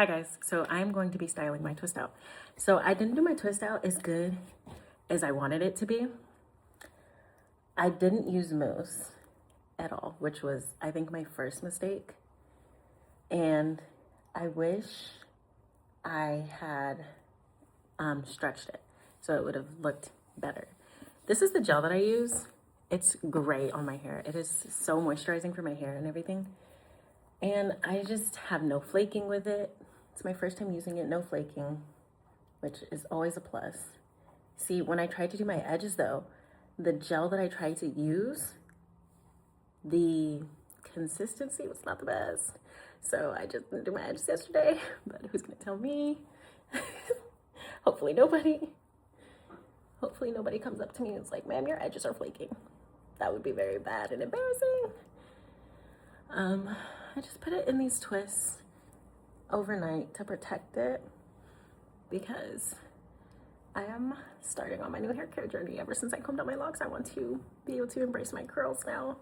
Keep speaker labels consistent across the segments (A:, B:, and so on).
A: Hi guys, so I'm going to be styling my twist out. So I didn't do my twist out as good as I wanted it to be. I didn't use mousse at all, which was, I think, my first mistake. And I wish I had stretched it so it would have looked better. This is the gel that I use. It's great on my hair. It is so moisturizing for my hair and everything. And I just have no flaking with it. It's my first time using it, no flaking, which is always a plus. See, when I tried to do my edges though, the gel that I tried to use, the consistency was not the best. So I just didn't do my edges yesterday, but who's gonna tell me? Hopefully nobody. Hopefully nobody comes up to me and is like, ma'am, your edges are flaking. That would be very bad and embarrassing. I just put it in these twists overnight to protect it because I am starting on my new hair care journey. Ever since I combed out my locks, I want to be able to embrace my curls now.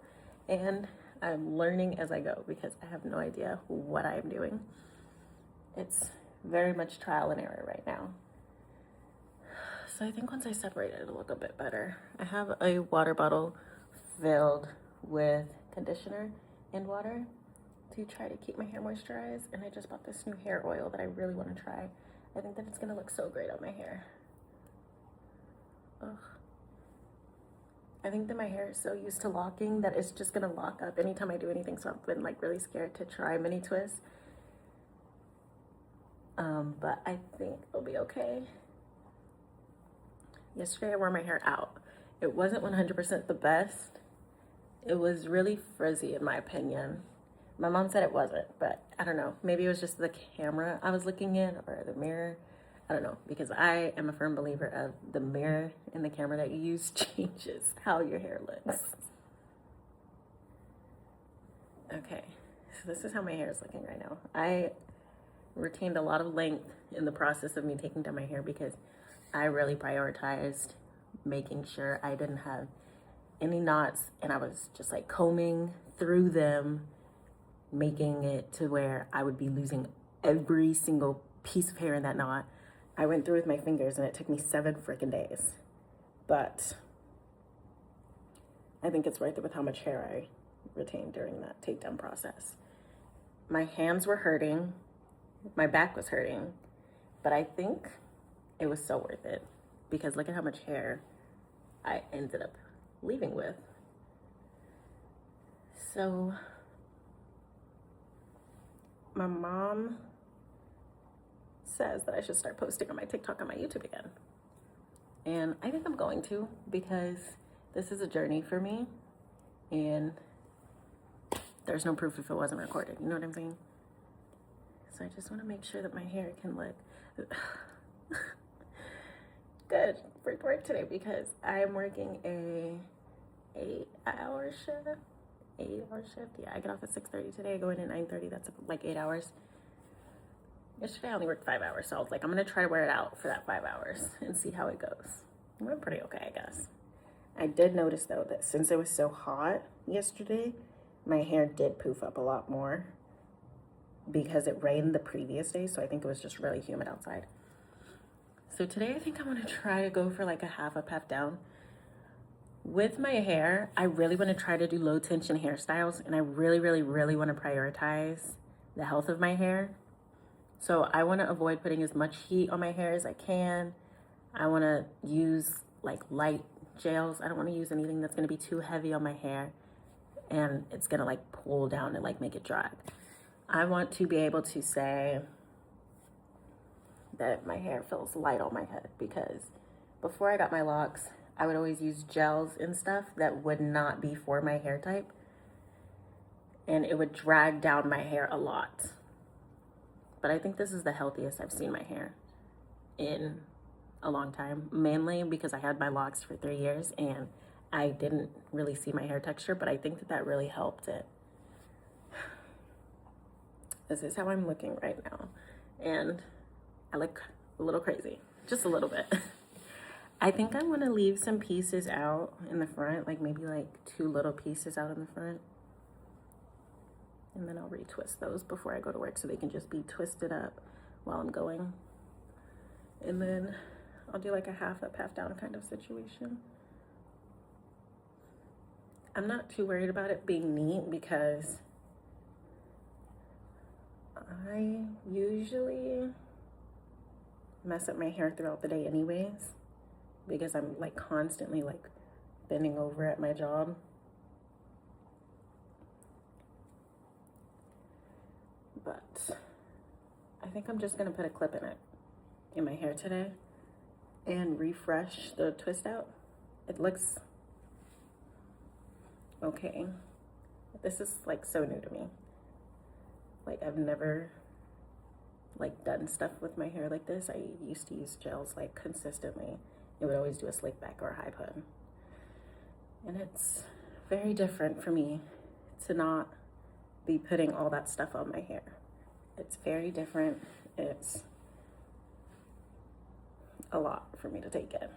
A: And I'm learning as I go because I have no idea what I am doing. It's very much trial and error right now. So I think once I separate it, it'll look a bit better. I have a water bottle filled with conditioner and water to try to keep my hair moisturized. And I just bought this new hair oil that I really want to try. I think that it's gonna look so great on my hair. Ugh. I think that my hair is so used to locking that it's just gonna lock up anytime I do anything. So I've been like really scared to try mini twists. But I think it'll be okay. Yesterday I wore my hair out. It wasn't 100% the best. It was really frizzy in my opinion. My mom said it wasn't, but I don't know. Maybe it was just the camera I was looking in or the mirror. I don't know, because I am a firm believer of the mirror and the camera that you use changes how your hair looks. Okay, so this is how my hair is looking right now. I retained a lot of length in the process of me taking down my hair because I really prioritized making sure I didn't have any knots, and I was just like combing through them, making it to where I would be losing every single piece of hair in that knot. I went through with my fingers and it took me 7 freaking days. But I think it's worth it with how much hair I retained during that takedown process. My hands were hurting, my back was hurting, but I think it was so worth it because look at how much hair I ended up leaving with. So my mom says that I should start posting on my TikTok and my YouTube again. And I think I'm going to because this is a journey for me and there's no proof if it wasn't recorded. You know what I'm saying? So I just want to make sure that my hair can look good for work today because I'm working a 8-hour shift. 8-hour shift. Yeah, I get off at 6:30 today. I go in at 9:30. That's like 8 hours. Yesterday I only worked 5 hours, so I was like, I'm gonna try to wear it out for that 5 hours and see how it goes. It went pretty okay, I guess. I did notice though that since it was so hot yesterday, my hair did poof up a lot more because it rained the previous day, so I think it was just really humid outside. So today I think I'm gonna try to go for like a half up, half down. With my hair, I really wanna try to do low tension hairstyles and I really, really, really wanna prioritize the health of my hair. So I wanna avoid putting as much heat on my hair as I can. I wanna use like light gels. I don't wanna use anything that's gonna be too heavy on my hair and it's gonna like pull down and like make it dry. I want to be able to say that my hair feels light on my head because before I got my locks, I would always use gels and stuff that would not be for my hair type and it would drag down my hair a lot. But I think this is the healthiest I've seen my hair in a long time, mainly because I had my locks for 3 years and I didn't really see my hair texture, but I think that that really helped it. This is how I'm looking right now. And I look a little crazy, just a little bit. I think I'm gonna leave some pieces out in the front, like maybe like 2 little pieces out in the front. And then I'll retwist those before I go to work so they can just be twisted up. while I'm going. And then I'll do like a half up, half down kind of situation. I'm not too worried about it being neat because I usually mess up my hair throughout the day anyways, because I'm like constantly like bending over at my job. But I think I'm just gonna put a clip in my hair today and refresh the twist out. It looks okay. This is like so new to me. Like I've never like done stuff with my hair like this. I used to use gels like consistently. It would always do a slick back or a high put. And it's very different for me to not be putting all that stuff on my hair. It's very different. It's a lot for me to take in.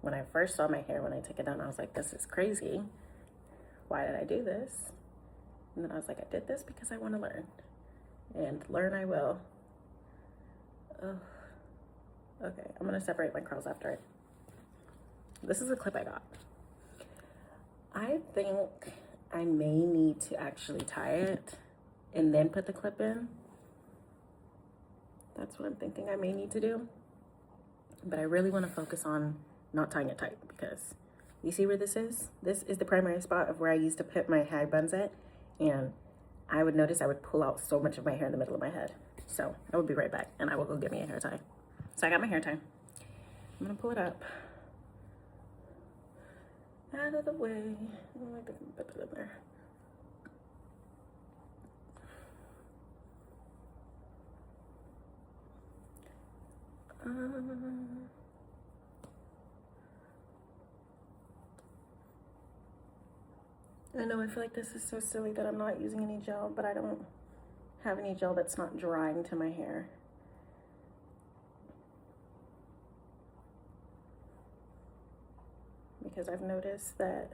A: When I first saw my hair, when I took it down, I was like, this is crazy. Why did I do this? And then I was like, I did this because I want to learn. And learn I will. Ugh. Okay, I'm gonna separate my curls after it. This is a clip I got. I think I may need to actually tie it and then put the clip in. That's what I'm thinking I may need to do. But I really want to focus on not tying it tight, because you see where this is? This is the primary spot of where I used to put my high buns at, and I would notice I would pull out so much of my hair in the middle of my head. So I will be right back and I will go get me a hair tie. So I got my hair tie. I'm gonna pull it up. Out of the way. I like to put it in there. I know, I feel like this is so silly that I'm not using any gel, but I don't have any gel that's not drying to my hair. Because I've noticed that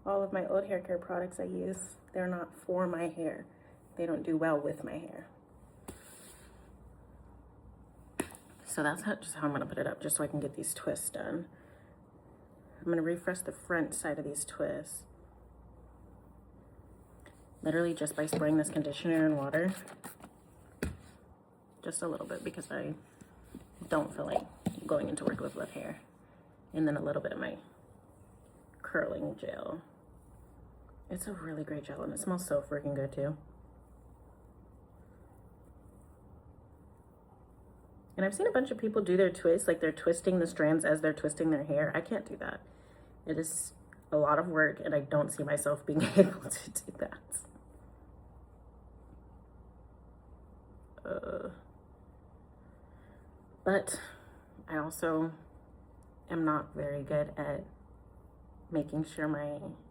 A: all of my old hair care products I use, they're not for my hair. They don't do well with my hair. So that's just how I'm gonna put it up, just so I can get these twists done. I'm gonna refresh the front side of these twists. Literally just by spraying this conditioner in water. Just a little bit, because I don't feel like going into work with wet hair. And then a little bit of my curling gel. It's a really great gel, and it smells so freaking good too. And I've seen a bunch of people do their twists, like they're twisting the strands as they're twisting their hair. I can't do that. It is a lot of work, and I don't see myself being able to do that. But I also am not very good at making sure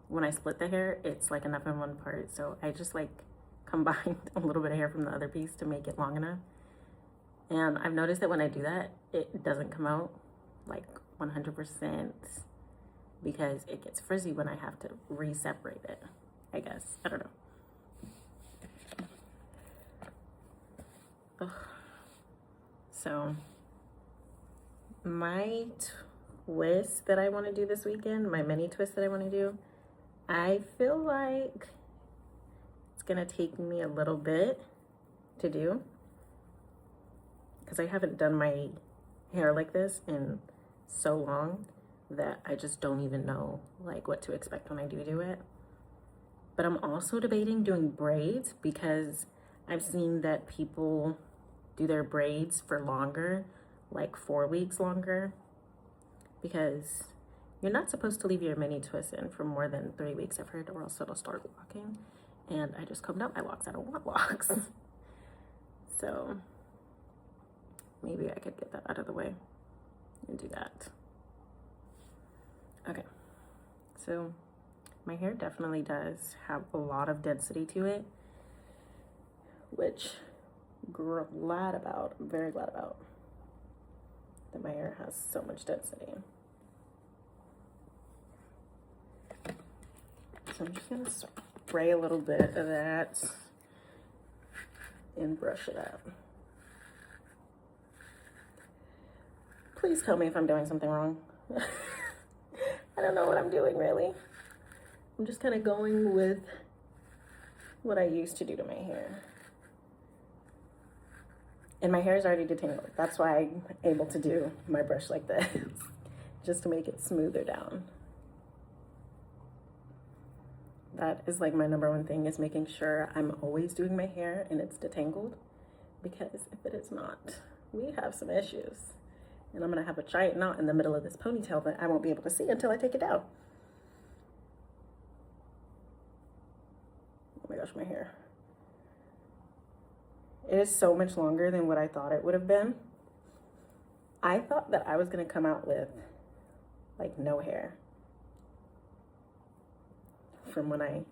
A: when I split the hair, it's like enough in one part. So I just like combined a little bit of hair from the other piece to make it long enough. And I've noticed that when I do that, it doesn't come out like 100% because it gets frizzy when I have to re-separate it, I guess. I don't know. Ugh. So my twist that I want to do this weekend, my mini twist that I want to do, I feel like it's gonna take me a little bit to do, because I haven't done my hair like this in so long that I just don't even know like what to expect when I do it. But I'm also debating doing braids, because I've seen that people do their braids for longer, like 4 weeks longer, because you're not supposed to leave your mini twist in for more than 3 weeks, I've heard, or else it'll start locking. And I just combed out my locks. I don't want locks. So maybe I could get that out of the way and do that. Okay, so my hair definitely does have a lot of density to it, which I'm glad about. I'm very glad about that my hair has so much density. So I'm just gonna spray a little bit of that and brush it out. Please tell me if I'm doing something wrong. I don't know what I'm doing, really. I'm just kind of going with what I used to do to my hair. And my hair is already detangled. That's why I'm able to do my brush like this, just to make it smoother down. That is like my number one thing, is making sure I'm always doing my hair and it's detangled, because if it is not, we have some issues. And I'm gonna have a giant knot in the middle of this ponytail that I won't be able to see until I take it down. Oh my gosh, my hair. It is so much longer than what I thought it would have been. I thought that I was gonna come out with like no hair from when I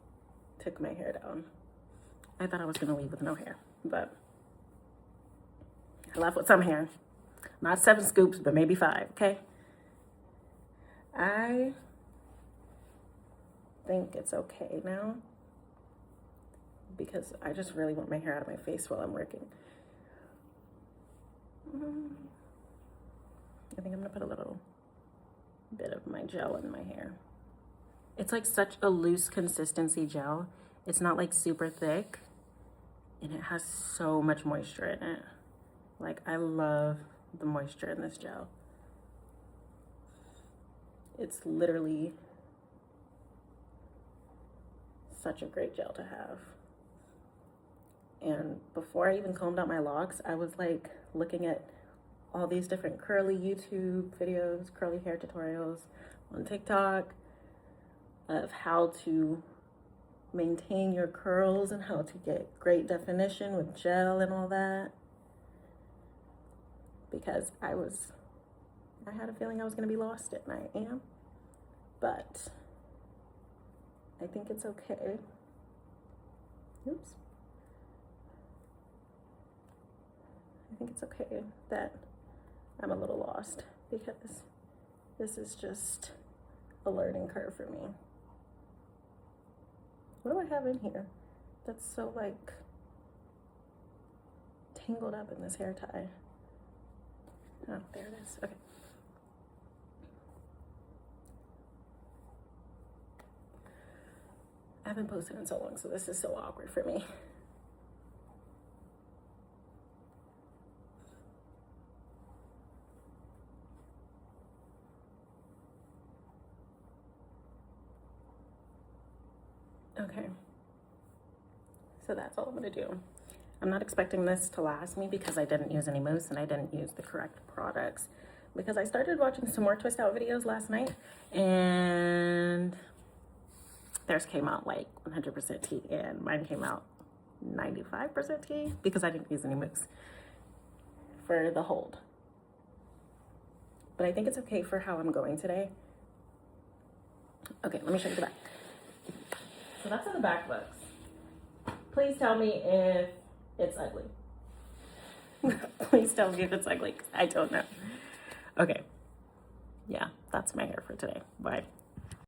A: took my hair down. I thought I was gonna leave with no hair, but I left with some hair. Not 7 scoops, but maybe 5, okay? I think it's okay now, because I just really want my hair out of my face while I'm working. I think I'm gonna put a little bit of my gel in my hair. It's like such a loose consistency gel. It's not like super thick, and it has so much moisture in it. Like, I love the moisture in this gel. It's literally such a great gel to have. And before I even combed out my locks, I was like looking at all these different curly YouTube videos, curly hair tutorials on TikTok of how to maintain your curls and how to get great definition with gel and all that. Because I had a feeling I was gonna be lost, and I am, but I think it's okay. Oops. I think it's okay that I'm a little lost, because this is just a learning curve for me. What do I have in here that's so like tangled up in this hair tie? Oh, there it is. Okay. I haven't posted in so long, so this is so awkward for me. Okay. So that's all I'm gonna do. I'm not expecting this to last me, because I didn't use any mousse and I didn't use the correct products, because I started watching some more twist out videos last night, and theirs came out like 100% tea, and mine came out 95% tea, because I didn't use any mousse for the hold. But I think it's okay for how I'm going today. Okay, let me show you the back. So that's how the back looks. Please tell me if it's ugly. Please tell me if it's ugly, 'cause I don't know. Okay. Yeah, that's my hair for today. Bye.